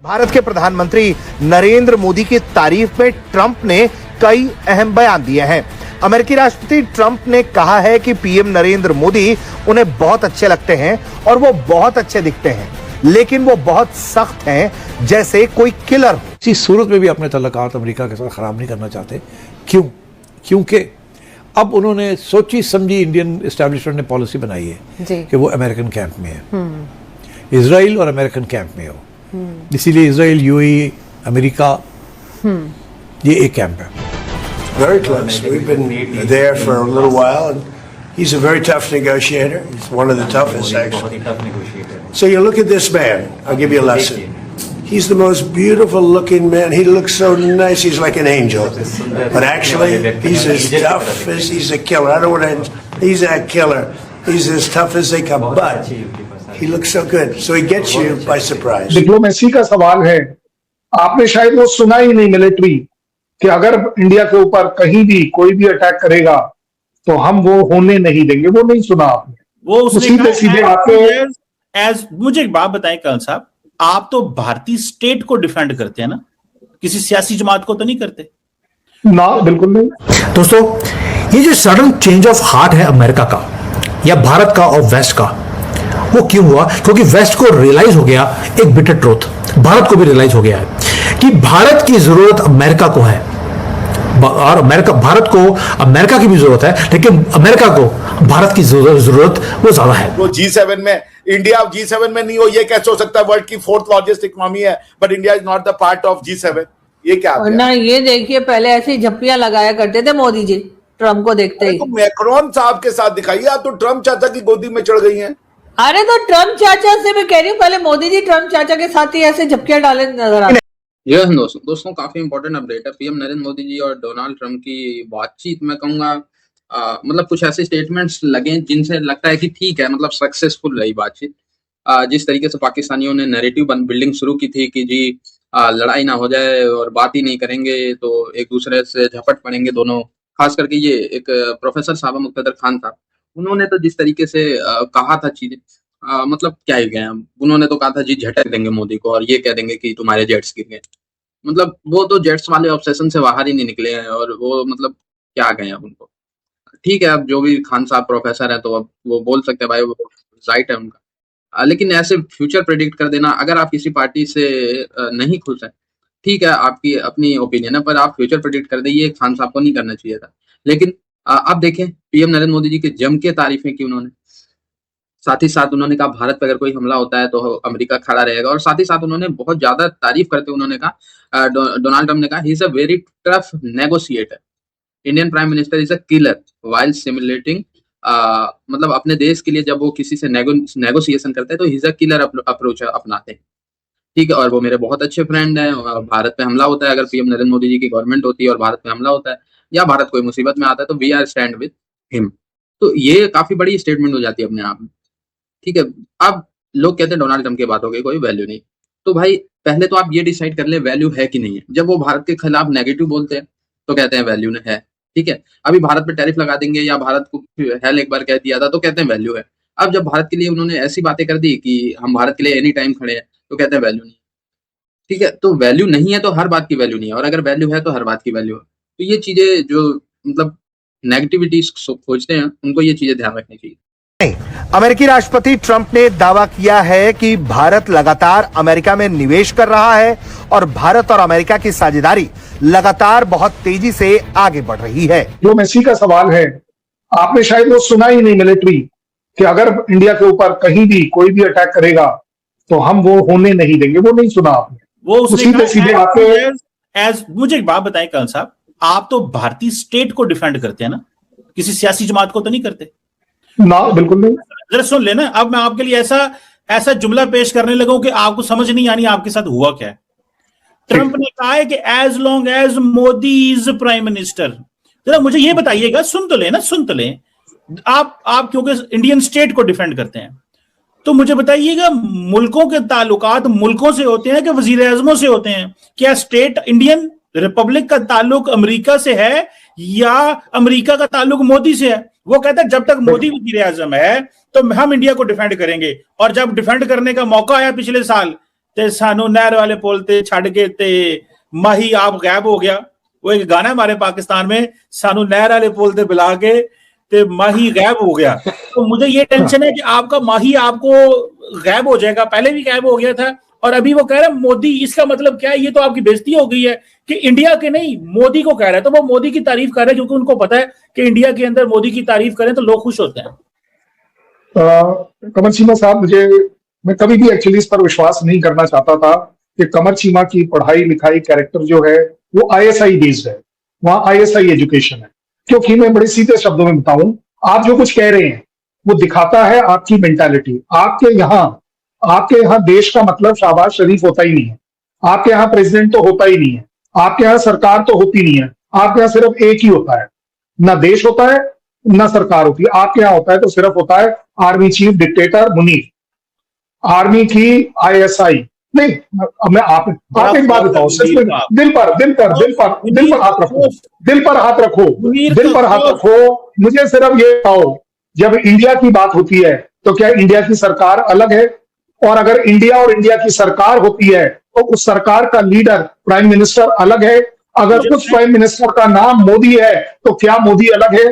भारत के प्रधानमंत्री नरेंद्र मोदी की तारीफ में ट्रंप ने कई अहम बयान दिए हैं। अमेरिकी राष्ट्रपति ट्रंप ने कहा है कि पीएम नरेंद्र मोदी उन्हें बहुत अच्छे लगते हैं और वो बहुत अच्छे दिखते हैं, लेकिन वो बहुत सख्त हैं, जैसे कोई किलर। इसी सूरत में भी अपने तल्लुकात अमेरिका के साथ खराब नहीं करना चाहते। क्यों? क्योंकि अब उन्होंने सोची समझी इंडियन एस्टैब्लिशमेंट ने पॉलिसी बनाई है कि वो अमेरिकन कैंप में है, इजराइल और अमेरिकन कैंप में हो। इसीलिए इजराइल, यूएई, अमेरिका ये एक कैंप है। Very close. We've been there for a little while, and he's a very tough negotiator. He's one of the toughest, actually. So you look at this man. I'll give you a lesson. He's the most beautiful-looking man. He looks so nice. He's like an angel. But actually, he's as tough as he's a killer. I don't want to. He's a killer. He's as tough as they come. But he looks so good. So he gets you by surprise. Diplomacy का सवाल है। आपने शायद वो सुना ही नहीं military कि अगर इंडिया के ऊपर कहीं भी कोई भी अटैक करेगा तो हम वो होने नहीं देंगे। वो नहीं सुना आपने। वो सीधे सीधे आपके मुझे एक बात बताएं कर्नल साहब, आप तो भारतीय स्टेट को डिफेंड करते हैं ना, किसी सियासी जमात को तो नहीं करते ना? बिल्कुल नहीं। दोस्तों, ये जो सडन चेंज ऑफ हार्ट है अमेरिका का या भारत का और वेस्ट का, वो क्यों हुआ? क्योंकि वेस्ट को रियलाइज हो गया एक बिटर ट्रूथ, भारत को भी रियलाइज हो गया है कि भारत की जरूरत अमेरिका को है और भारत को अमेरिका की भी जरूरत है, लेकिन अमेरिका को भारत की जरूरत वो ज्यादा है। वो G7 में, इंडिया G7 में नहीं हो, ये कैसे हो सकता है? वर्ल्ड की 4th लार्जेस्ट इकोनॉमी है, but India is not the part of G7। ये क्या ना? ये देखिए, पहले ऐसी झप्पियां लगाया करते थे मोदी जी ट्रंप को देखते ही। तो मैक्रोन साहब के साथ दिखाइए, आप तो ट्रंप चाचा की गोदी में चढ़ गई हैं। अरे तो ट्रंप चाचा से मैं कह रही हूँ, पहले मोदी जी ट्रंप चाचा के साथ ही ऐसे झपकियां डाले नजर आ रहे। यह दोस्तों काफी इंपॉर्टेंट अपडेट है। पीएम नरेंद्र मोदी जी और डोनाल्ड ट्रंप की बातचीत में कहूंगा, मतलब कुछ ऐसे स्टेटमेंट्स लगे जिनसे लगता है कि ठीक है, मतलब सक्सेसफुल रही बातचीत। जिस तरीके से पाकिस्तानियों ने नैरेटिव बिल्डिंग शुरू की थी कि जी लड़ाई ना हो जाए और बात ही नहीं करेंगे तो एक दूसरे से झपट पड़ेंगे दोनों। खास करके ये एक प्रोफेसर साहब मुक्तदर खान था, उन्होंने तो जिस तरीके से कहा था चीजें, मतलब क्या ही गए। उन्होंने तो कहा था जी झटक देंगे मोदी को और ये कह देंगे कि तुम्हारे जेट्स गिर गए। मतलब वो तो जेट्स वाले ऑब्सेशन से बाहर ही नहीं निकले हैं और वो मतलब क्या गए अब उनको। ठीक है, अब जो भी खान साहब प्रोफेसर है तो अब वो बोल सकते हैं, भाई वो राइट है उनका। लेकिन ऐसे फ्यूचर प्रेडिक्ट कर देना, अगर आप किसी पार्टी से नहीं खुश हैं, ठीक है आपकी अपनी ओपिनियन है, पर आप फ्यूचर प्रेडिक्ट कर दें, ये खान साहब को नहीं करना चाहिए था। लेकिन आप देखें पीएम नरेंद्र मोदी जी की जम के तारीफें की उन्होंने। साथ ही साथ उन्होंने कहा भारत पर अगर कोई हमला होता है तो अमेरिका खड़ा रहेगा, और साथ ही साथ उन्होंने बहुत ज्यादा तारीफ करते हुए उन्होंने कहा, डोनाल्ड ट्रंप ने कहा, he is a very tough negotiator, Indian prime minister is a killer while simulating. मतलब अपने देश के लिए जब वो किसी से नेगोशिएशन करते हैं तो he is a killer approach अपनाते हैं। ठीक है, और वो मेरे बहुत अच्छे फ्रेंड हैं। भारत पे हमला होता है, अगर पीएम नरेंद्र मोदी जी की गवर्नमेंट होती है और भारत पे हमला होता है या भारत कोई मुसीबत में आता है तो we are stand with him. तो ये काफी बड़ी स्टेटमेंट हो जाती है अपने आप में। ठीक है, अब लोग कहते हैं डोनाल्ड ट्रंप की बातों की कोई वैल्यू नहीं, तो भाई पहले तो आप ये डिसाइड कर ले वैल्यू है कि नहीं है। जब वो भारत के खिलाफ नेगेटिव बोलते हैं तो कहते हैं वैल्यू है। ठीक है, अभी भारत पे टैरिफ लगा देंगे या भारत को हेल एक बार कह दिया था तो कहते हैं वैल्यू है। अब जब भारत के लिए उन्होंने ऐसी बातें कर दी कि हम भारत के लिए एनी टाइम खड़े हैं तो कहते हैं वैल्यू नहीं। ठीक है, तो वैल्यू नहीं है तो हर बात की वैल्यू नहीं है, और अगर वैल्यू है तो हर बात की वैल्यू है। तो ये चीजें जो मतलब नेगेटिविटी खोजते हैं उनको ये चीजें ध्यान रखनी चाहिए। अमेरिकी राष्ट्रपति ट्रंप ने दावा किया है कि भारत लगातार अमेरिका में निवेश कर रहा है और भारत और अमेरिका की साझेदारी लगातार बहुत तेजी से आगे बढ़ रही है। डिप्लोमेसी का सवाल है। आपने शायद वो सुना ही नहीं मिलिट्री कि अगर इंडिया के ऊपर कहीं भी कोई भी अटैक करेगा तो हम वो होने नहीं देंगे। वो नहीं सुना आपने। वो सीधे सीधे आपके मुझे एक बात बताएं कर्नल साहब, आप तो भारतीय स्टेट को डिफेंड करते हैं ना, किसी सियासी जमात को तो नहीं करते ना? बिल्कुल नहीं। जरा सुन लेना, अब मैं आपके लिए ऐसा जुमला पेश करने लगा कि आपको समझ नहीं आनी आपके साथ हुआ क्या है। ट्रंप ने कहा है कि as long as Modi is prime minister. जरा मुझे ये बताइएगा, सुन तो लें आप क्योंकि इंडियन स्टेट को डिफेंड करते हैं तो मुझे बताइएगा, मुल्कों के ताल्लुकात मुल्कों से होते हैं कि वजीर आजमों से होते हैं? क्या स्टेट इंडियन रिपब्लिक का ताल्लुक अमेरिका से है या अमेरिका का ताल्लुक मोदी से है? वो कहता है जब तक मोदी वजीर आजम है तो हम इंडिया को डिफेंड करेंगे, और जब डिफेंड करने का मौका आया पिछले साल ਤੇ ਸਾਨੂੰ ਨਹਿਰ ਵਾਲੇ ਪੁਲ ਤੇ ਛੱਡ ਕੇ ਤੇ ਮਾही आप गायब हो गया। वो एक गाना है हमारे पाकिस्तान में, सानू नहर वाले पुल ते बुला के ते माही गायब हो गया। तो मुझे ये टेंशन है कि आपका माही आपको गायब हो जाएगा, पहले भी गायब हो गया था और अभी वो कह रहे हैं मोदी। इसका मतलब क्या है? ये तो आपकी बेइज्जती हो गई है कि इंडिया के नहीं मोदी को कह रहे हैं। तो वो मोदी की तारीफ कर रहे हैं क्योंकि उनको पता है कि इंडिया के अंदर मोदी की तारीफ करें तो लोग खुश होते हैं। कमर चीमा साहब, मैं कभी भी एक्चुअली इस पर विश्वास नहीं करना चाहता था कि कमर चीमा की पढ़ाई लिखाई कैरेक्टर जो है वो ISI बेस्ड है, वहां ISI एजुकेशन है। क्योंकि मैं बड़े सीधे शब्दों में बताऊं, आप जो कुछ कह रहे हैं वो दिखाता है आपकी मेंटालिटी। आपके यहाँ देश का मतलब शाहबाज शरीफ होता ही नहीं है, आपके यहाँ प्रेसिडेंट तो होता ही नहीं है, आपके यहाँ सरकार तो होती नहीं है, आपके यहाँ सिर्फ एक ही होता है, ना देश होता है ना सरकार होती है। आपके यहाँ होता है तो सिर्फ होता है army chief dictator Munir, army की ISI नहीं। अब मैं आप एक बात बताओ, दिल पर हाथ रखो, दिल पर हाथ रखो। मुझे सिर्फ ये बताओ, जब इंडिया की बात होती है तो क्या इंडिया की सरकार अलग है? और अगर इंडिया और इंडिया की सरकार होती है तो उस सरकार का लीडर प्राइम मिनिस्टर अलग है। अगर उस प्राइम मिनिस्टर का नाम मोदी है तो क्या मोदी अलग है?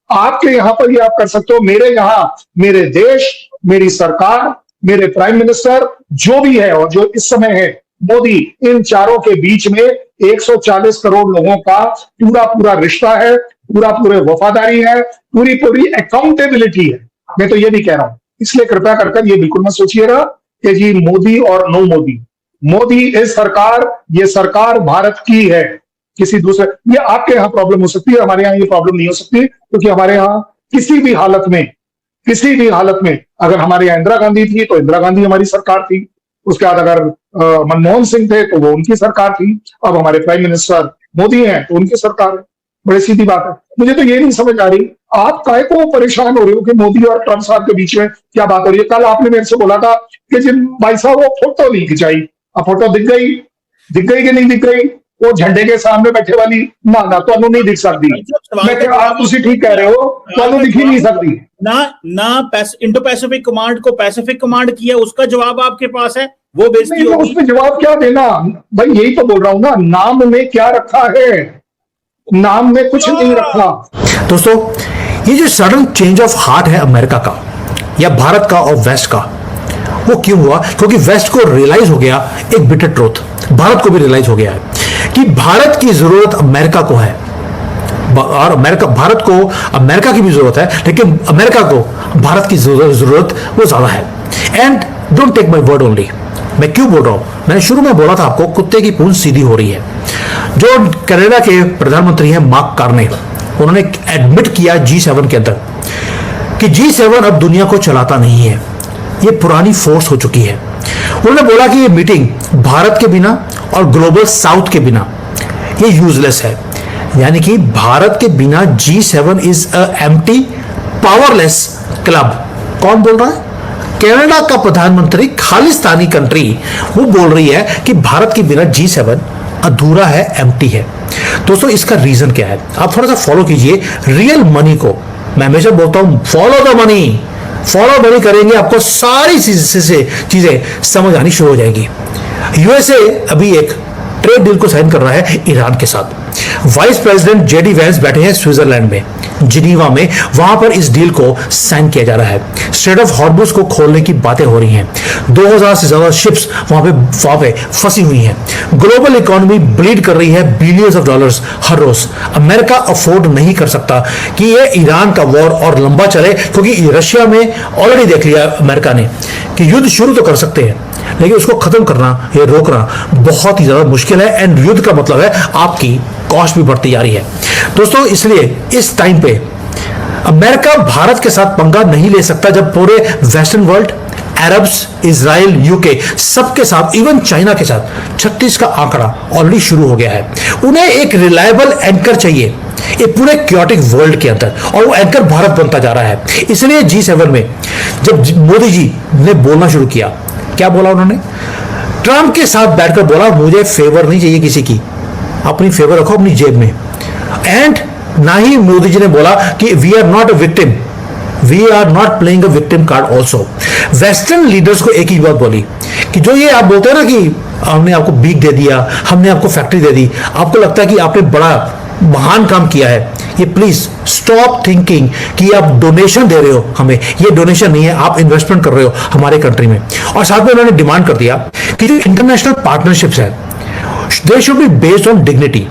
आपके यहां पर ये आप कर सकते हो, मेरे यहां मेरे देश, मेरी सरकार, मेरे प्राइम मिनिस्टर जो भी है और जो इस समय है मोदी, इन चारों के बीच में 140 करोड़ लोगों का पूरा रिश्ता है, पूरे वफादारी है, पूरी अकाउंटेबिलिटी है। मैं तो ये भी कह रहा हूं, इसलिए कृपया कर ये बिल्कुल मत सोचिएगा कि जी मोदी और नो मोदी। मोदी इस सरकार, ये सरकार भारत की है, किसी दूसरे। ये आपके यहाँ प्रॉब्लम हो सकती है, हमारे यहाँ ये प्रॉब्लम नहीं हो सकती, क्योंकि हमारे यहाँ किसी भी हालत में अगर हमारे यहाँ इंदिरा गांधी थी तो इंदिरा गांधी हमारी सरकार थी, उसके बाद अगर मनमोहन सिंह थे तो वो उनकी सरकार थी, अब हमारे प्राइम मिनिस्टर मोदी हैं तो उनकी सरकार है। बड़ी सीधी बात है। मुझे तो ये नहीं समझ आ रही आप काहे को परेशान हो रहे हो कि मोदी और ट्रंप साहब के बीच में क्या बात हो रही है। कल आपने मेरे से बोला था कि जिन भाई साहब वो फोटो नहीं खिंचाई, अब फोटो दिख गई कि नहीं दिख रही? वो झंडे के सामने बैठे वाली ना तो नहीं दिख सकती। मैं आप उसी ठीक कह रहे हो, तो दिख ही नहीं सकती ना इंडो पैसिफिक कमांड को पैसिफिक कमांड किया, उसका जवाब आपके पास है, वो बेइज्जती होगी। उसमें जवाब क्या देना भाई? यही तो बोल रहा हूं ना, नाम में क्या रखा है? नाम में कुछ नहीं रखा। दोस्तों, ये जो सडन चेंज ऑफ हार्ट है अमेरिका का या भारत का और वेस्ट का, वो क्यों हुआ? क्योंकि वेस्ट को रियलाइज हो गया एक बिटर ट्रूथ, भारत को भी रियलाइज हो गया है कि भारत की जरूरत अमेरिका को है और भारत को अमेरिका की भी जरूरत है, लेकिन अमेरिका को भारत की जरूरत वो ज्यादा है। And don't take my word only, मैं क्यों बोल रहा हूं? मैंने शुरू में बोला था आपको, कुत्ते की पूंछ सीधी हो रही है। जो कनाडा के प्रधानमंत्री हैं मार्क कार्ने, उन्होंने एडमिट किया G7 के अंदर कि G7 अब दुनिया को चलाता नहीं है, ये पुरानी फोर्स हो चुकी है। उन्होंने बोला कि ये मीटिंग भारत के बिना और ग्लोबल साउथ के बिना ये यूजलेस है, यानी कि भारत के बिना G7 is a empty powerless club. कौन बोल रहा है? कनाडा का प्रधानमंत्री, खालिस्तानी कंट्री, वो बोल रही है कि भारत के बिना G7 अधूरा है, एम्प्टी है। दोस्तों, इसका रीजन क्या है? आप थोड़ा सा फॉलो कीजिए रियल मनी को। मैं हमेशा बोलता हूं follow the money, follow money करेंगे आपको सारी चीजें समझ आनी शुरू हो जाएगी। यूएसए अभी एक ट्रेड डील को साइन कर रहा है ईरान के साथ। वाइस प्रेसिडेंट जेडी वैंस बैठे हैं स्विट्जरलैंड में, जिनीवा में, वहां पर इस डील को साइन किया जा रहा है। स्ट्रेट ऑफ हॉर्मुज को खोलने की बातें हो रही हैं। 2000 से ज्यादा शिप्स वहां पे फंसी हुई हैं। ग्लोबल इकोनॉमी ब्लीड कर रही है बिलियंस ऑफ डॉलर्स हर रोज। अमेरिका अफोर्ड नहीं कर सकता कि ये ईरान का वॉर और लंबा चले, क्योंकि रशिया में ऑलरेडी देख लिया अमेरिका ने कि युद्ध शुरू तो कर सकते हैं, लेकिन उसको खत्म करना या रोकना बहुत ही ज्यादा मुश्किल है। एंड युद्ध का मतलब है आपकी कॉस्ट भी बढ़ती जा रही है। दोस्तों, इसलिए इस टाइम पे अमेरिका भारत के साथ पंगा नहीं ले सकता, जब पूरे western world, Arabs, Israel, UK सबके साथ, इवन चाइना के साथ 36 का आंकड़ा ऑलरेडी शुरू हो गया है। उन्हें एक रिलायबल एंकर चाहिए ये पूरे क्योटिक वर्ल्ड के अंदर, और वो एंकर भारत बनता जा रहा है। इसलिए G7 में जब मोदी जी ने बोलना शुरू किया, क्या बोला उन्होंने? ट्रंप के साथ बैठकर बोला मुझे फेवर नहीं चाहिए किसी की, अपनी फेवर रखो अपनी जेब में। एंड ना ही मोदी जी ने बोला कि we are not a victim, we are not playing a victim card also. Western leaders को एक ही बात बोली कि जो ये आप बोलते हैं ना कि हमने आपको बीक दे दिया, हमने आपको फैक्ट्री दे दी, आपको लगता है कि आपने बड़ा महान काम किया है, ये प्लीज स्टॉप थिंकिंग कि आप डोनेशन दे रहे हो हमें, ये डोनेशन नहीं है, आप इन्वेस्टमेंट कर रहे हो हमारे कंट्री में। और साथ में उन्होंने डिमांड कर दिया कि जो इंटरनेशनल पार्टनरशिप्स है they should be based on dignity.